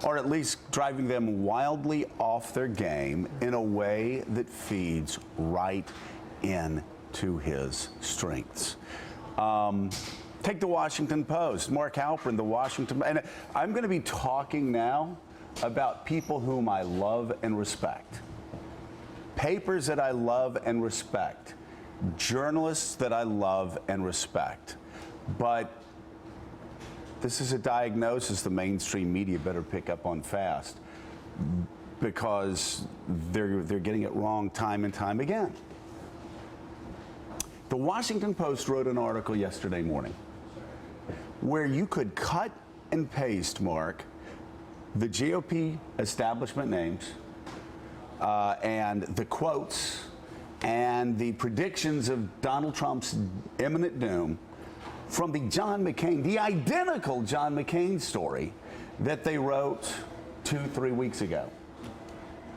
or at least driving them wildly off their game in a way that feeds right into his strengths. Take the Washington Post. Mark Halperin, the Washington, and I'm going to be talking now about people whom I love and respect. Papers that I love and respect. Journalists that I love and respect. But this is a diagnosis the mainstream media better pick up on fast, because they're getting it wrong time and time again. The Washington Post wrote an article yesterday morning where you could cut and paste, Mark, the GOP establishment names and the quotes and the predictions of Donald Trump's imminent doom from the John McCain, the identical John McCain story that they wrote 2-3 weeks ago,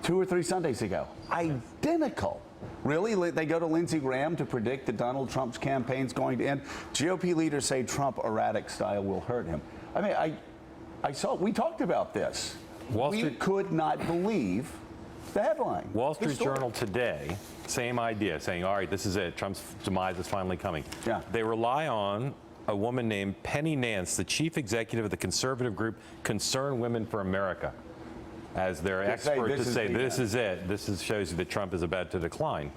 2 or 3 Sundays ago. Identical. Really? They go to Lindsey Graham to predict that Donald Trump's campaign's going to end. GOP leaders say Trump erratic style will hurt him. I mean, I saw, we talked about this. We could not believe the headline. Wall Street Journal today, same idea, saying, all right, this is it. Trump's demise is finally coming. Yeah. They rely on a woman named Penny Nance, the chief executive of the conservative group Concerned Women for America, as their expert to say this is it. This shows you that Trump is about to decline.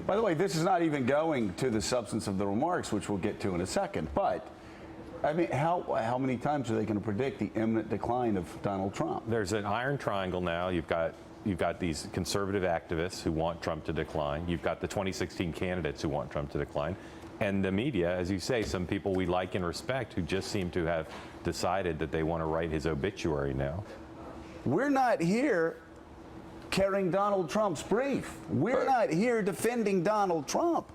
By the way, this is not even going to the substance of the remarks, which we'll get to in a second. But I mean, how many times are they going to predict the imminent decline of Donald Trump? There's an iron triangle now. You've got these conservative activists who want Trump to decline. You've got the 2016 candidates who want Trump to decline. And the media, as you say, some people we like and respect who just seem to have decided that they want to write his obituary now. We're not here carrying Donald Trump's brief. We're not here defending Donald Trump.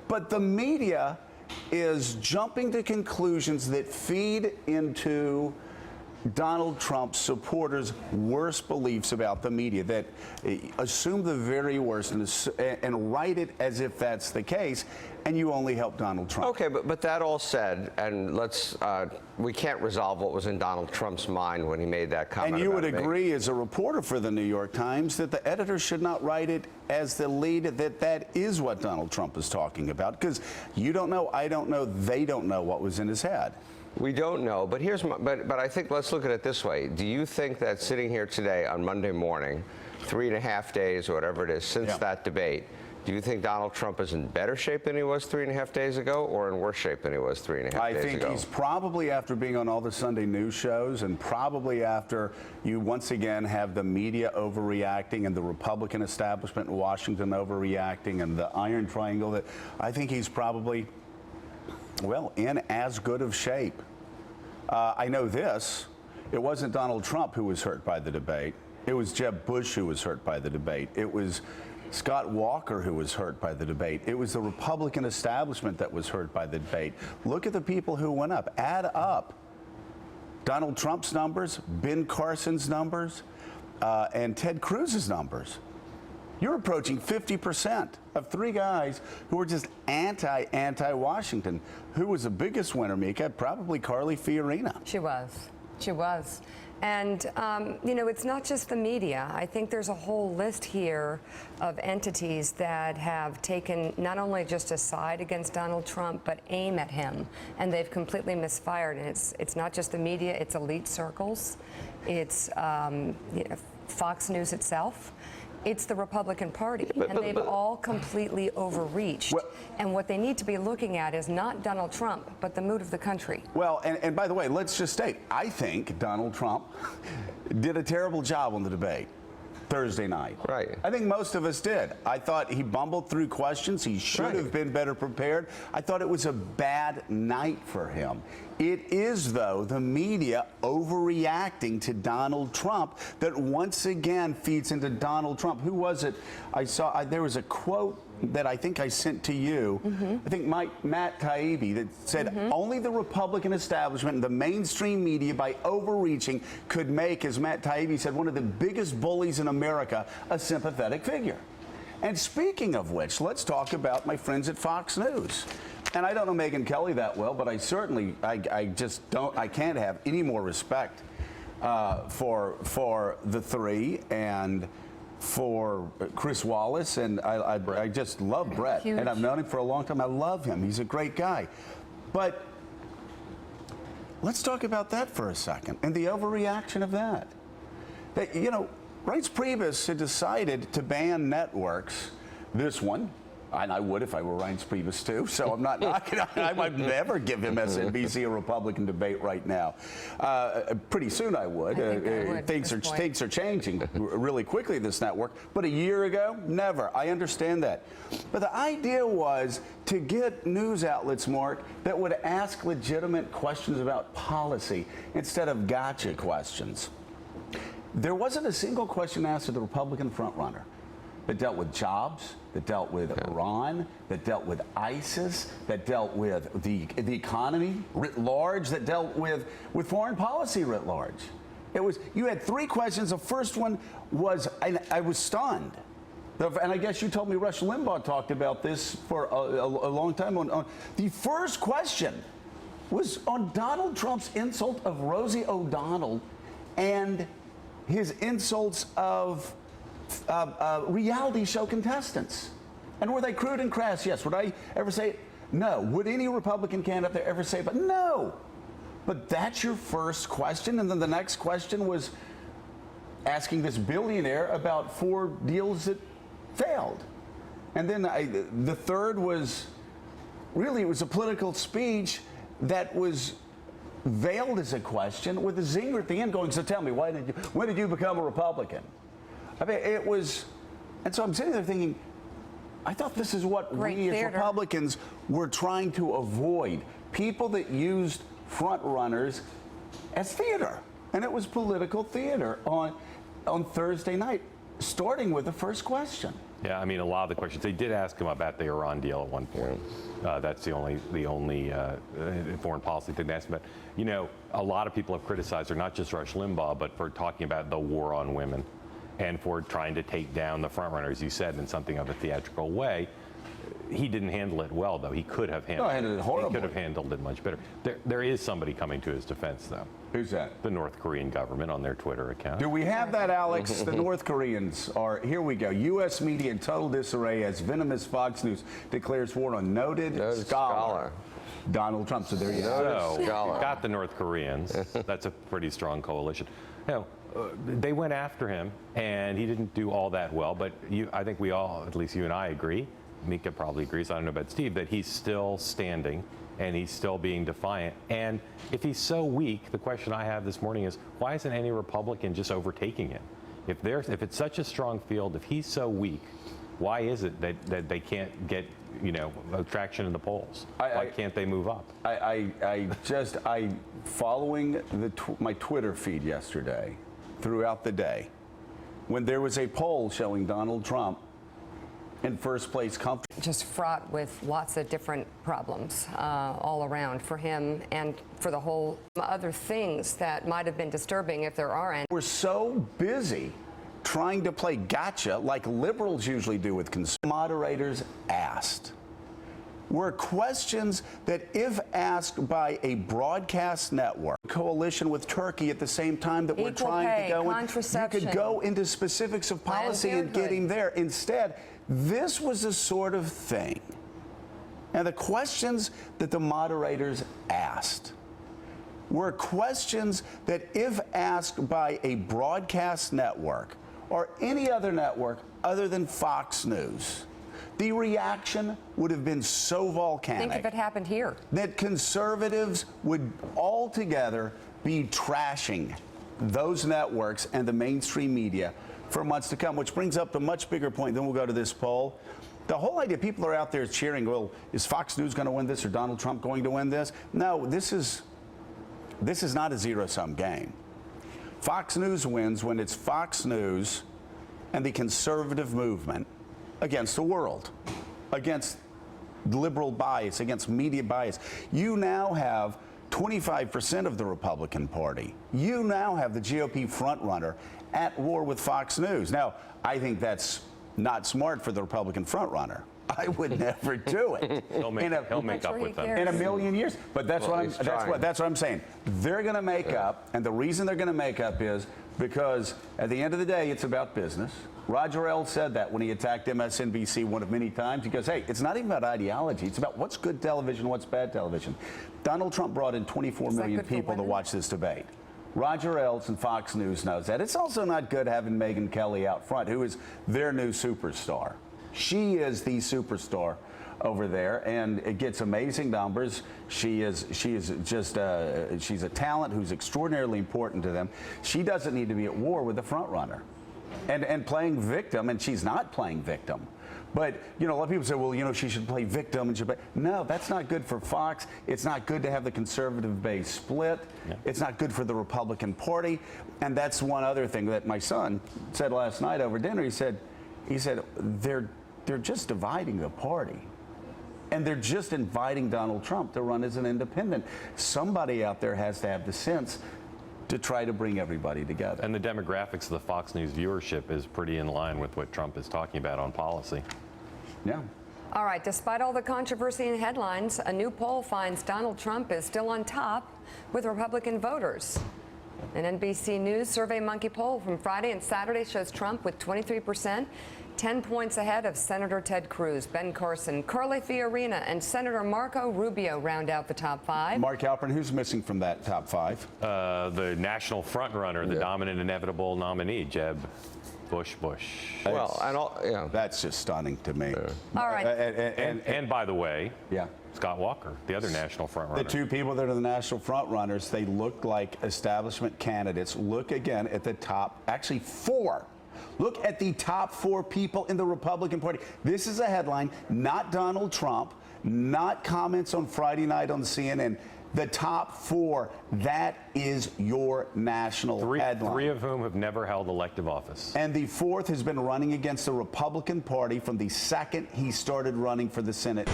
But the media is jumping to conclusions that feed into Donald Trump's supporters' worst beliefs about the media, that assume the very worst and write it as if that's the case, and you only help Donald Trump. Okay, but that all said, and we can't resolve what was in Donald Trump's mind when he made that comment. And you would agree, as a reporter for the New York Times, that the editor should not write it as the lead, that is what Donald Trump is talking about, because you don't know, I don't know, they don't know what was in his head. We don't know, but here's but I think let's look at it this way. Do you think that sitting here today on Monday morning, 3.5 days or whatever it is since that debate, do you think Donald Trump is in better shape than he was 3.5 days ago, or in worse shape than he was 3.5 days ago? I think he's probably, after being on all the Sunday news shows, and probably after you once again have the media overreacting and the Republican establishment in Washington overreacting and the iron triangle, that I think he's probably, well, in as good of shape. I know this. It wasn't Donald Trump who was hurt by the debate. It was Jeb Bush who was hurt by the debate. It was Scott Walker who was hurt by the debate. It was the Republican establishment that was hurt by the debate. Look at the people who went up. Add up Donald Trump's numbers, Ben Carson's numbers, and Ted Cruz's numbers. You're approaching 50% of 3 guys who were just anti-Washington. Who was the biggest winner, Mika? Probably Carly Fiorina. She was. She was. And, you know, it's not just the media. I think there's a whole list here of entities that have taken not only just a side against Donald Trump, but aim at him. And they've completely misfired. And it's not just the media, it's elite circles. It's you know, Fox News itself. It's the Republican Party, and they've all completely overreached. Well, and what they need to be looking at is not Donald Trump, but the mood of the country. Well, and by the way, let's just state, I think Donald Trump did a terrible job on the debate Thursday night. Right. I think most of us did. I thought he bumbled through questions. He should have been better prepared. I thought it was a bad night for him. It is, though, the media overreacting to Donald Trump that once again feeds into Donald Trump. Who was it? I saw, there was a quote that I think I sent to you, I think Matt Taibbi, that said only the Republican establishment and the mainstream media, by overreaching, could make, as Matt Taibbi said, one of the biggest bullies in America a sympathetic figure. And speaking of which, let's talk about my friends at Fox News. And I don't know Megyn Kelly that well, but I certainly, I just don't, I can't have any more respect for the three and for Chris Wallace, and I just love Brett, Huge. and I've known him for a long time. I love him. He's a great guy. But let's talk about that for a second and the overreaction of that. That, you know, Reince Priebus had decided to ban networks, this one, and I would if I were Reince Priebus too, so I'm not knocking. I might never give him MSNBC a Republican debate right now. Pretty soon I would. I think I would Things are changing really quickly, this network, but a year ago, never. I understand that. But the idea was to get news outlets, Mark, that would ask legitimate questions about policy instead of gotcha questions. There wasn't a single question asked of the Republican frontrunner that dealt with jobs, that dealt with Iran, that dealt with ISIS, that dealt with the economy writ large, that dealt with foreign policy writ large. It was, you had three questions. The first one was, I was stunned. And I guess you told me Rush Limbaugh talked about this for a long time. On the first question was on Donald Trump's insult of Rosie O'Donnell and his insults of reality show contestants. And were they crude and crass? Yes. Would I ever say it? No. Would any Republican candidate there ever say it? But no. But that's your first question. And then the next question was asking this billionaire about 4 deals that failed. And then the third was, really, it was a political speech that was veiled as a question with a zinger at the end going, so tell me, when did you become a Republican? I mean, it was, and so I'm sitting there thinking, I thought this is what we as Republicans were trying to avoid. People that used front runners as theater. And it was political theater on Thursday night, starting with the first question. Yeah, I mean, a lot of the questions, they did ask him about the Iran deal at one point. That's the only foreign policy thing they asked him about. You know, a lot of people have criticized her, not just Rush Limbaugh, but for talking about the war on women and for trying to take down the frontrunner, as you said, in something of a theatrical way. He didn't handle it well, though. He could have handled it horribly. He could have handled it much better. There is somebody coming to his defense, though. Who's that? The North Korean government on their Twitter account. Do we have that, Alex? The North Koreans are, here we go. U.S. media in total disarray as venomous Fox News declares war on noted scholar Donald Trump. So there you go. So, got the North Koreans. That's a pretty strong coalition. You know, they went after him, and he didn't do all that well. But I think we all, at least you and I, agree. Mika probably agrees, I don't know about Steve, that he's still standing and he's still being defiant. And if he's so weak, the question I have this morning is, why isn't any Republican just overtaking him? If it's such a strong field, if he's so weak, why is it that they can't get, you know, traction in the polls? Why can't they move up? Following my Twitter feed yesterday, throughout the day, when there was a poll showing Donald Trump in first place, just fraught with lots of different problems all around for him and for the whole other things that might have been disturbing if there are any. We're so busy trying to play gotcha like liberals usually do with conservatives. Moderators asked were questions that, if asked by a broadcast network, coalition with Turkey at the same time that we're trying to go in, you could go into specifics of policy and get him there. Instead, this was the sort of thing. And the questions that the moderators asked were questions that, if asked by a broadcast network or any other network other than Fox News, the reaction would have been so volcanic. Think if it happened here. That conservatives would altogether be trashing those networks and the mainstream media for months to come, which brings up a much bigger point. Then we'll go to this poll. The whole idea, people are out there cheering, well, is Fox News going to win this or Donald Trump going to win this? No, this is not a zero-sum game. Fox News wins when it's Fox News and the conservative movement against the world, against liberal bias, against media bias. You now have 25% of the Republican Party. You now have the GOP frontrunner at war with Fox News. Now, I think that's not smart for the Republican frontrunner. I would never do it. He'll make up with them. In a million years. But that's Well, that's what I'm saying. They're going to make up, and the reason they're going to make up is because at the end of the day, it's about business. Roger Ailes said that when he attacked MSNBC one of many times. He goes, hey, it's not even about ideology. It's about what's good television, what's bad television. Donald Trump brought in 24 million people to watch this debate. Roger Ailes and Fox News knows that. It's also not good having Megyn Kelly out front, who is their new superstar. She is the superstar over there, and it gets amazing numbers. She's a talent who's extraordinarily important to them. She doesn't need to be at war with the front runner and playing victim, and she's not playing victim. But, you know, a lot of people say, well, you know, she should play victim. And no, that's not good for Fox. It's not good to have the conservative base split. Yeah. It's not good for the Republican Party. And that's one other thing that my son said last night over dinner. He said they're just dividing the party. And they're just inviting Donald Trump to run as an independent. Somebody out there has to have the sense to try to bring everybody together. And the demographics of the Fox News viewership is pretty in line with what Trump is talking about on policy. Yeah. All right, despite all the controversy and headlines, a new poll finds Donald Trump is still on top with Republican voters. An NBC News SurveyMonkey poll from Friday and Saturday shows Trump with 23%, 10 points ahead of Senator Ted Cruz, Ben Carson, Carly Fiorina, and Senator Marco Rubio round out the top 5. Mark Halperin, who's missing from that top 5? The national frontrunner, the dominant, inevitable nominee, Jeb Bush. Well, and all, yeah. That's just stunning to me. All right. And by the way, yeah, Scott Walker, the other national frontrunner. The two people that are the national frontrunners, they look like establishment candidates. Look again at the top, actually 4. Look at the top 4 people in the Republican Party. This is a headline, not Donald Trump, not comments on Friday night on CNN. The top 4, that is your national headline. 3 of whom have never held elective office. And the 4th has been running against the Republican Party from the second he started running for the Senate.